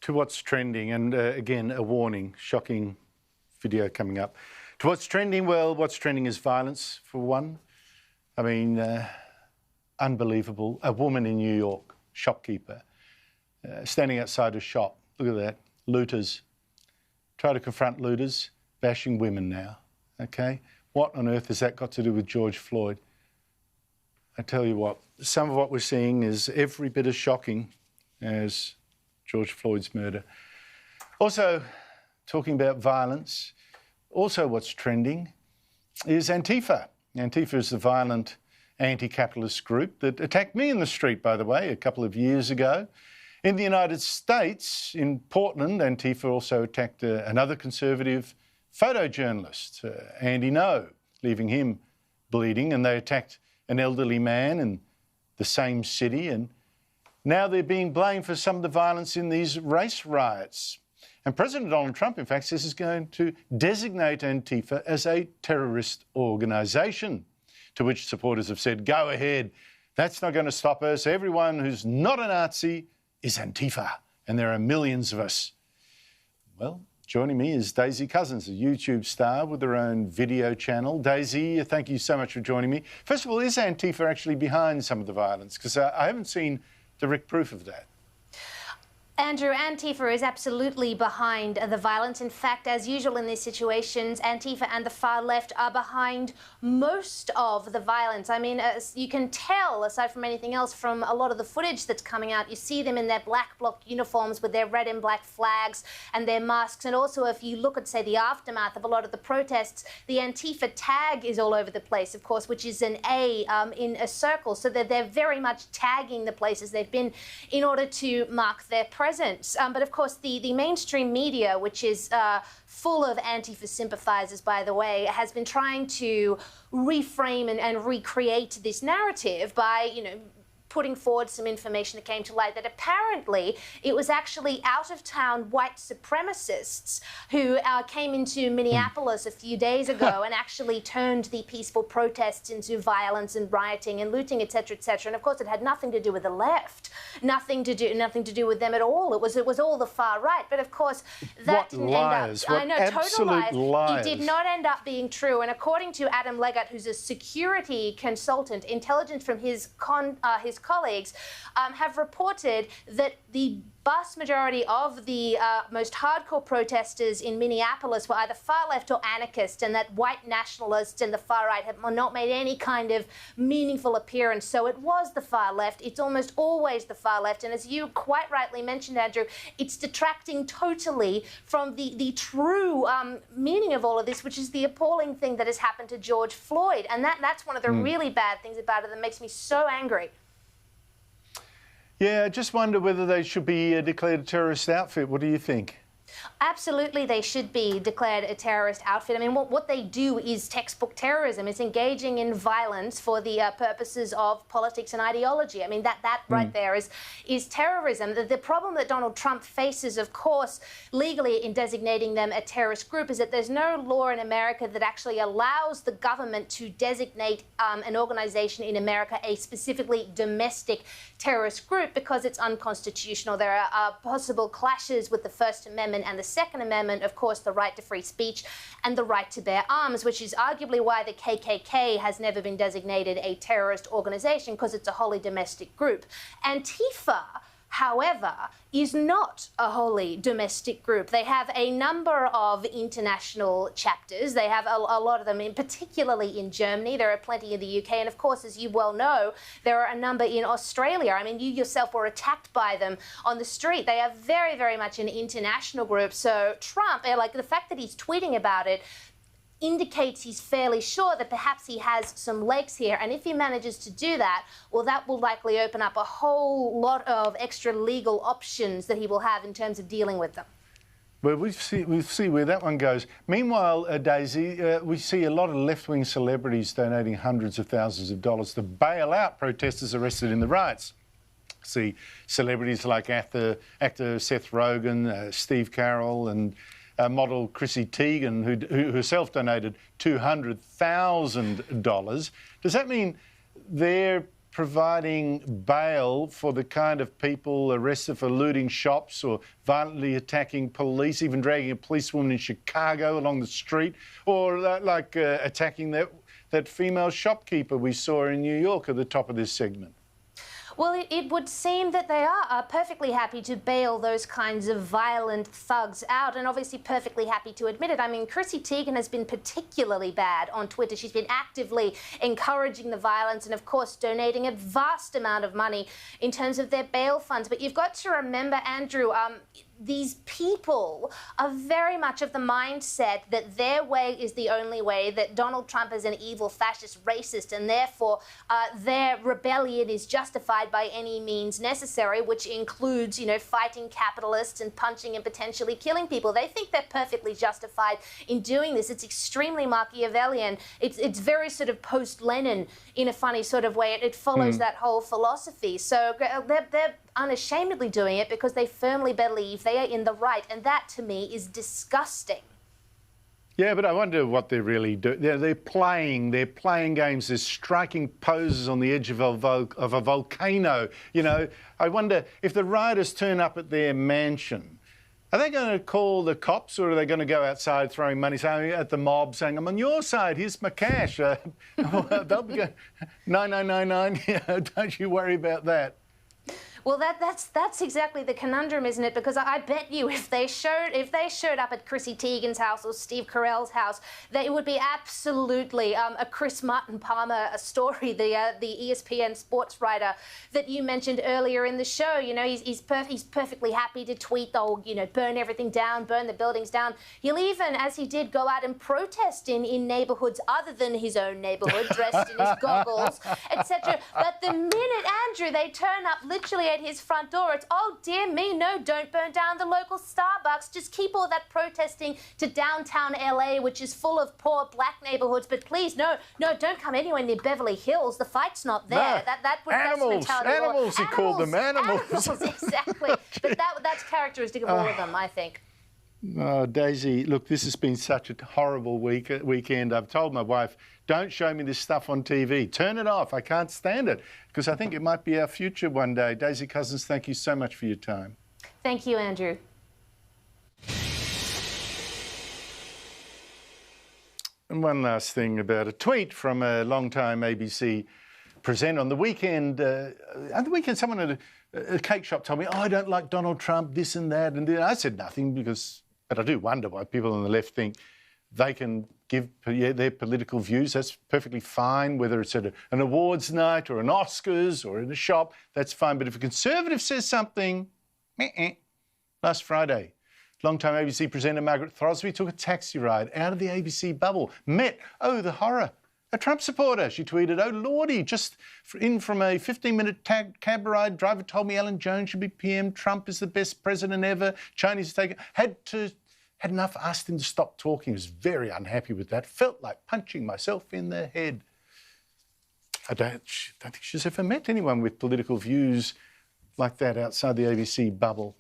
to what's trending, and again, a warning, shocking video coming up. To what's trending, well, what's trending is violence, for one. I mean, unbelievable. A woman in New York, shopkeeper, standing outside a shop. Look at that. Looters. Try to confront looters, bashing women now, okay? What on earth has that got to do with George Floyd? I tell you what, some of what we're seeing is every bit as shocking as George Floyd's murder. Also, talking about violence, also what's trending is Antifa. Antifa is the violent anti-capitalist group that attacked me in the street, by the way, a couple of years ago. In the United States, in Portland, Antifa also attacked another conservative photojournalist, Andy No, leaving him bleeding, and they attacked an elderly man in the same city, and now they're being blamed for some of the violence in these race riots. And President Donald Trump, in fact, says he's going to designate Antifa as a terrorist organisation, to which supporters have said, go ahead, that's not going to stop us. Everyone who's not a Nazi is Antifa, and there are millions of us. Well, joining me is Daisy Cousens, a YouTube star with her own video channel. Daisy, thank you so much for joining me. First of all, is Antifa actually behind some of the violence? Because I haven't seen direct proof of that. Andrew, Antifa is absolutely behind the violence. In fact, as usual in these situations, Antifa and the far left are behind most of the violence. I mean, you can tell, aside from anything else, from a lot of the footage that's coming out, you see them in their black bloc uniforms with their red and black flags and their masks. And also, if you look at, say, the aftermath of a lot of the protests, the Antifa tag is all over the place, of course, which is an A in a circle. So that they're very much tagging the places they've been in order to mark their presence. But of course, the mainstream media, which is full of Antifa sympathizers, by the way, has been trying to reframe and recreate this narrative by, putting forward some information that came to light that apparently it was actually out-of-town white supremacists who came into Minneapolis a few days ago and actually turned the peaceful protests into violence and rioting and looting, etc., etc. And of course, it had nothing to do with the left, nothing to do with them at all. It was all the far right. But of course, that didn't end up. I know, total lies. It did not end up being true. And according to Adam Leggett, who's a security consultant, intelligence from his colleagues have reported that the vast majority of the most hardcore protesters in Minneapolis were either far left or anarchist, and that white nationalists and the far right have not made any kind of meaningful appearance. So it was the far left. It's almost always the far left. And as you quite rightly mentioned, Andrew, it's detracting totally from the true meaning of all of this, which is the appalling thing that has happened to George Floyd. And that's one of the really bad things about it that makes me so angry. Yeah, I just wonder whether they should be declared a terrorist outfit. What do you think? Absolutely, they should be declared a terrorist outfit. I mean, what they do is textbook terrorism. It's engaging in violence for the purposes of politics and ideology. I mean, that right there is terrorism. The problem that Donald Trump faces, of course, legally in designating them a terrorist group is that there's no law in America that actually allows the government to designate an organization in America a specifically domestic terrorist group because it's unconstitutional. There are possible clashes with the First Amendment and the Second Amendment, of course, the right to free speech and the right to bear arms, which is arguably why the KKK has never been designated a terrorist organization, because it's a wholly domestic group. Antifa, however, is not a wholly domestic group. They have a number of international chapters. They have a lot of them, particularly in Germany. There are plenty in the UK. And of course, as you well know, there are a number in Australia. I mean, you yourself were attacked by them on the street. They are very, very much an international group. So Trump, like the fact that he's tweeting about it, indicates he's fairly sure that perhaps he has some legs here. And if he manages to do that, well, that will likely open up a whole lot of extra legal options that he will have in terms of dealing with them. Well, we'll see where that one goes. Meanwhile, Daisy, we see a lot of left-wing celebrities donating hundreds of thousands of dollars to bail out protesters arrested in the riots. See celebrities like actor Seth Rogen, Steve Carell, and model Chrissy Teigen, who herself donated $200,000. Does that mean they're providing bail for the kind of people arrested for looting shops or violently attacking police, even dragging a policewoman in Chicago along the street, or attacking that female shopkeeper we saw in New York at the top of this segment? Well, it would seem that they are perfectly happy to bail those kinds of violent thugs out, and obviously perfectly happy to admit it. I mean, Chrissy Teigen has been particularly bad on Twitter. She's been actively encouraging the violence and, of course, donating a vast amount of money in terms of their bail funds. But you've got to remember, Andrew, these people are very much of the mindset that their way is the only way, that Donald Trump is an evil fascist racist, and therefore their rebellion is justified by any means necessary, which includes, fighting capitalists and punching and potentially killing people. They think they're perfectly justified in doing this. It's extremely Machiavellian. It's very sort of post-Lenin in a funny sort of way. It follows that whole philosophy. So they're unashamedly doing it because they firmly believe they are in the right, and that to me is disgusting. Yeah, but I wonder what they're really doing. They're playing games. They're striking poses on the edge of a volcano. I wonder if the rioters turn up at their mansion, are they going to call the cops, or are they going to go outside throwing money at the mob, saying, "I'm on your side, here's my cash"? They'll be going, 9999, don't you worry about that. Well, that's exactly the conundrum, isn't it? Because I bet you if they showed up at Chrissy Teigen's house or Steve Carell's house, that it would be absolutely a Chris Martin Palmer story, the ESPN sports writer that you mentioned earlier in the show. He's perfectly happy to tweet, burn everything down, burn the buildings down. He'll even, as he did, go out and protest in neighbourhoods other than his own neighbourhood, dressed in his goggles, etc. But the minute, Andrew, they turn up literally at his front door, it's, "Oh dear me, no, don't burn down the local Starbucks. Just keep all that protesting to downtown LA, which is full of poor black neighborhoods. But please, no, don't come anywhere near Beverly Hills. The fight's not there." No. Animals, he called them animals. Exactly. But that's characteristic of all of them, I think. Oh, Daisy, look, this has been such a horrible weekend. I've told my wife, don't show me this stuff on TV. Turn it off. I can't stand it, because I think it might be our future one day. Daisy Cousens, thank you so much for your time. Thank you, Andrew. And one last thing about a tweet from a long-time ABC presenter. On the weekend, someone at a cake shop told me, "Oh, I don't like Donald Trump, this and that." And I said nothing, but I do wonder why people on the left think they can give their political views. That's perfectly fine, whether it's at an awards night or an Oscars or in a shop, that's fine. But if a Conservative says something, last Friday, long-time ABC presenter Margaret Throsby took a taxi ride out of the ABC bubble, met, oh, the horror, a Trump supporter. She tweeted, "Oh, Lordy, just in from a 15-minute cab ride. Driver told me Alan Jones should be PM. Trump is the best president ever. Chinese taken. Had enough, asked him to stop talking. Was very unhappy with that. Felt like punching myself in the head." I don't think she's ever met anyone with political views like that outside the ABC bubble.